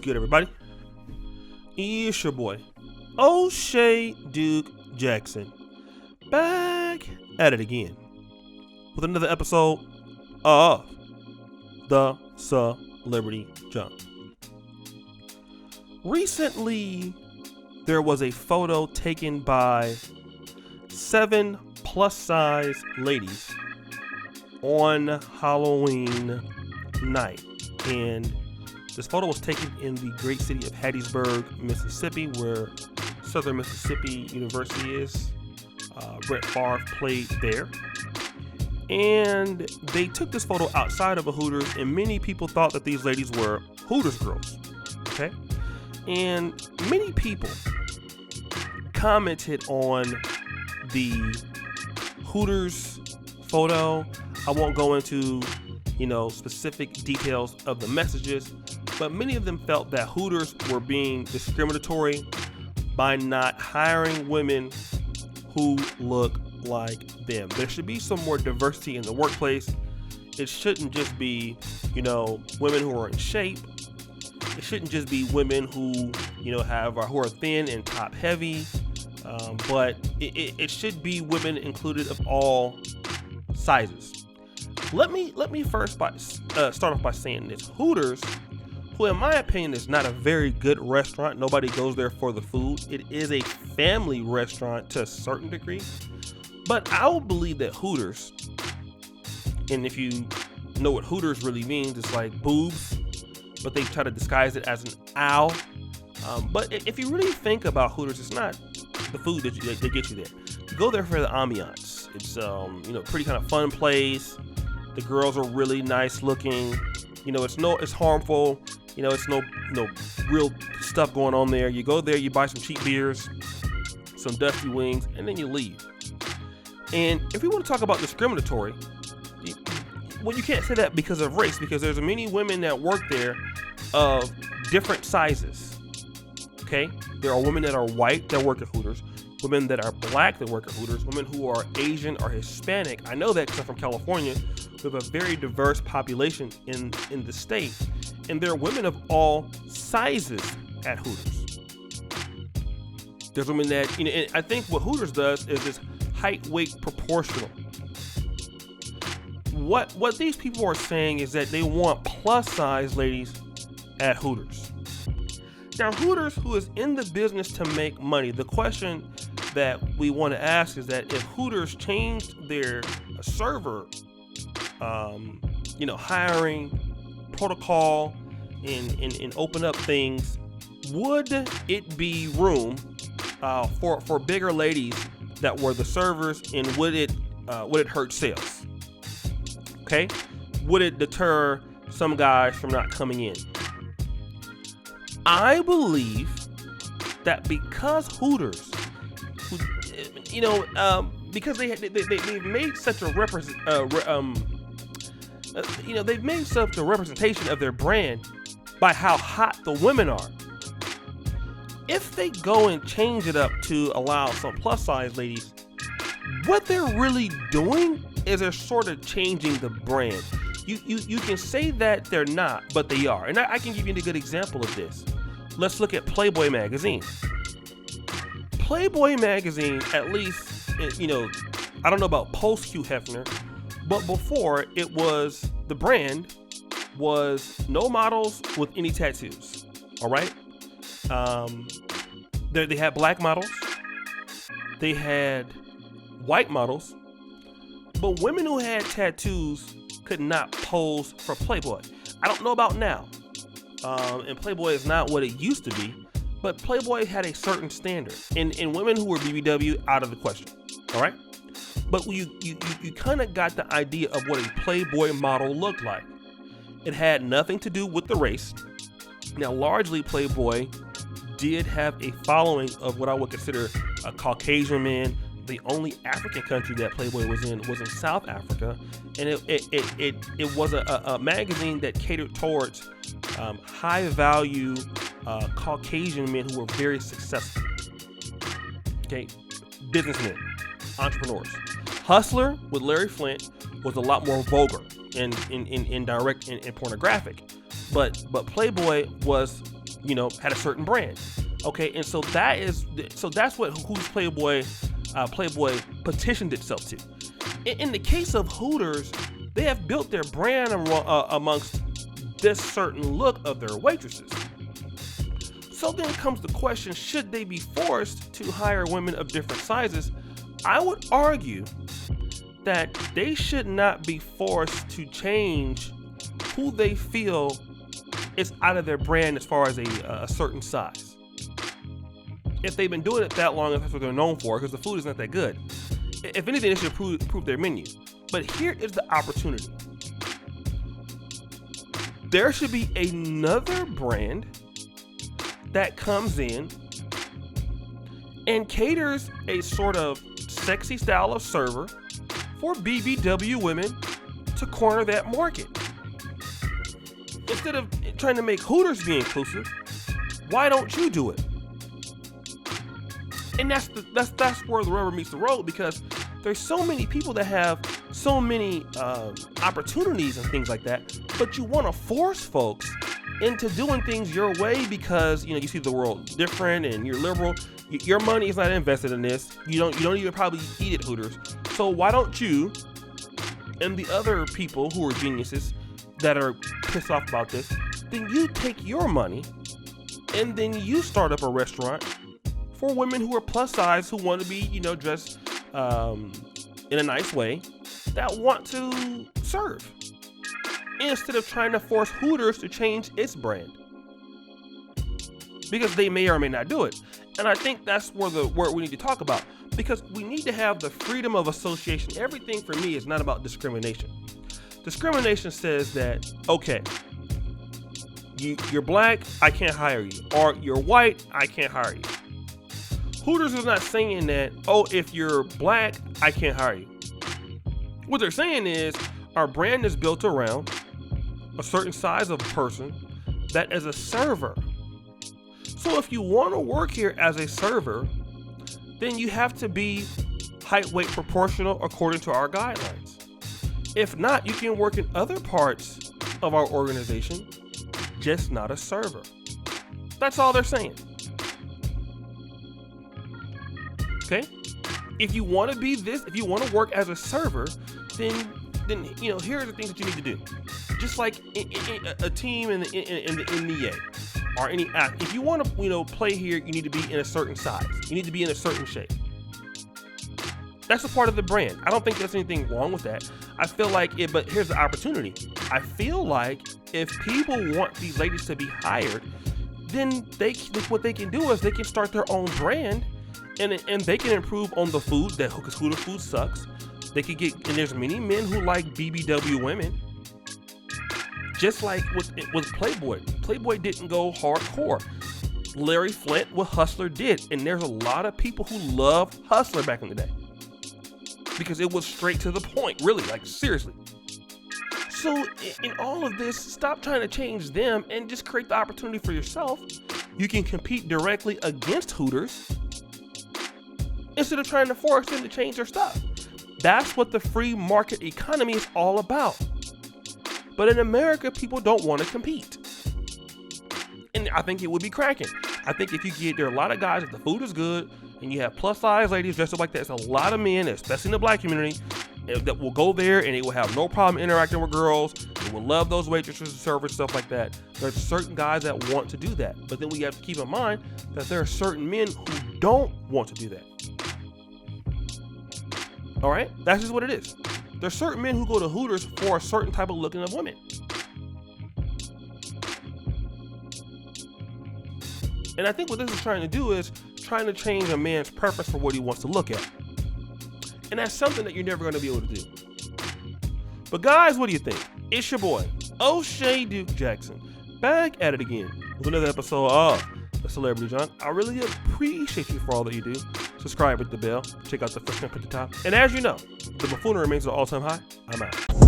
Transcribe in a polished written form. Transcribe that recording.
good, everybody? It's your boy, O'Shea Duke Jackson, back at it again with another episode of the Celebrity Jump. Recently, there was a photo taken by 7 plus-size ladies on Halloween night, and this photo was taken in the great city of Hattiesburg, Mississippi, where Southern Mississippi University is. Brett Favre played there, and they took this photo outside of a Hooters, and many people thought that these ladies were Hooters girls. Okay, and many people commented on the Hooters photo. I won't go into specific details of the messages, but many of them felt that Hooters were being discriminatory by not hiring women who look like them. There should be some more diversity in the workplace. It shouldn't just be, women who are in shape. It shouldn't just be women who, who are thin and top heavy. But it should be women included of all sizes. Let me first start off by saying this. Hooters, who in my opinion is not a very good restaurant. Nobody goes there for the food. It is a family restaurant to a certain degree. But I will believe that Hooters, and if you know what Hooters really means, it's like boobs, but they try to disguise it as an owl. But if you really think about Hooters, it's not the food that they get you there. You go there for the ambiance. It's pretty kind of fun place. The girls are really nice looking. It's harmful. It's no real stuff going on there. You go there, you buy some cheap beers, some dusty wings, and then you leave. And if we want to talk about discriminatory, you can't say that because of race, because there's many women that work there of different sizes. Okay, there are women that are white that work at Hooters, women that are black that work at Hooters, women who are Asian or Hispanic. I know that because I'm from California. We have a very diverse population in the state, and there are women of all sizes at Hooters. There's women that, and I think what Hooters does is this height weight proportional. What these people are saying is that they want plus size ladies at Hooters. Now, Hooters, who is in the business to make money, the question that we want to ask is that if Hooters changed their server, hiring protocol and open up things, would it be room for bigger ladies that were the servers, and would it hurt sales? Okay, would it deter some guys from not coming in? I believe that because Hooters, because they've made such a they've made such a representation of their brand by how hot the women are. If they go and change it up to allow some plus size ladies, what they're really doing is they're sort of changing the brand. You can say that they're not, but they are. And I can give you a good example of this. Let's look at Playboy magazine. Playboy magazine, at least, I don't know about post Hugh Hefner, but before, it was, the brand was no models with any tattoos. All right. They had black models. They had white models, but women who had tattoos could not pose for Playboy. I don't know about now. And Playboy is not what it used to be, but Playboy had a certain standard, and women who were BBW, out of the question. All right. But you kind of got the idea of what a Playboy model looked like. It had nothing to do with the race. Now, largely Playboy did have a following of what I would consider a Caucasian man. The only African country that Playboy was in South Africa, and it was a magazine that catered towards high value Caucasian men who were very successful. Okay, businessmen, entrepreneurs. Hustler with Larry Flint was a lot more vulgar and indirect and pornographic, but Playboy was had a certain brand. Okay, and so that's what Hooters Playboy petitioned itself to. In the case of Hooters, they have built their brand amongst this certain look of their waitresses. So then comes the question, should they be forced to hire women of different sizes? I would argue that they should not be forced to change who they feel is out of their brand as far as a certain size. If they've been doing it that long, that's what they're known for, because the food is not that good. If anything, they should improve their menu. But here is the opportunity. There should be another brand that comes in and caters a sort of sexy style of server for BBW women to corner that market. Instead of trying to make Hooters be inclusive, why don't you do it? And that's where the rubber meets the road, because there's so many people that have so many opportunities and things like that, but you want to force folks into doing things your way because you see the world different and you're liberal. Your money is not invested in this. You don't even probably eat at Hooters. So why don't you and the other people who are geniuses that are pissed off about this, then you take your money and then you start up a restaurant for women who are plus size, who want to be, dressed in a nice way, that want to serve, instead of trying to force Hooters to change its brand, because they may or may not do it. And I think that's where we need to talk about, because we need to have the freedom of association. Everything for me is not about discrimination. Discrimination says that, okay, you're black, I can't hire you, or you're white, I can't hire you. Hooters is not saying that, oh, if you're black, I can't hire you. What they're saying is, our brand is built around a certain size of person that is a server. So if you want to work here as a server, then you have to be height, weight, proportional according to our guidelines. If not, you can work in other parts of our organization, just not a server. That's all they're saying. Okay? If you want to be this, if you want to work as a server, then here are the things that you need to do. Just like a team in the NBA or any app. If you want to play here, you need to be in a certain size. You need to be in a certain shape. That's a part of the brand. I don't think there's anything wrong with that. I feel like it, but here's the opportunity. I feel like if people want these ladies to be hired, then what they can do is they can start their own brand, and they can improve on the food, because Hooters food sucks. They could get, and there's many men who like BBW women. Just like with Playboy. Playboy didn't go hardcore. Larry Flint with Hustler did. And there's a lot of people who loved Hustler back in the day, because it was straight to the point, really, like seriously. So in all of this, stop trying to change them and just create the opportunity for yourself. You can compete directly against Hooters instead of trying to force them to change their stuff. That's what the free market economy is all about. But in America, people don't want to compete. And I think it would be cracking. I think if there are a lot of guys, if the food is good, and you have plus size ladies dressed up like that, there's a lot of men, especially in the black community, that will go there and they will have no problem interacting with girls. They will love those waitresses and servers, stuff like that. There's certain guys that want to do that. But then we have to keep in mind that there are certain men who don't want to do that. All right? That's just what it is. There's certain men who go to Hooters for a certain type of looking of women. And I think what this is trying to do is trying to change a man's preference for what he wants to look at. And that's something that you're never going to be able to do. But guys, what do you think? It's your boy, O'Shea Duke Jackson, back at it again with another episode of The Celebrity Junk. I really appreciate you for all that you do. Subscribe, hit the bell, check out the first snap at the top. And as you know, the buffoonery remains at an all-time high. I'm out.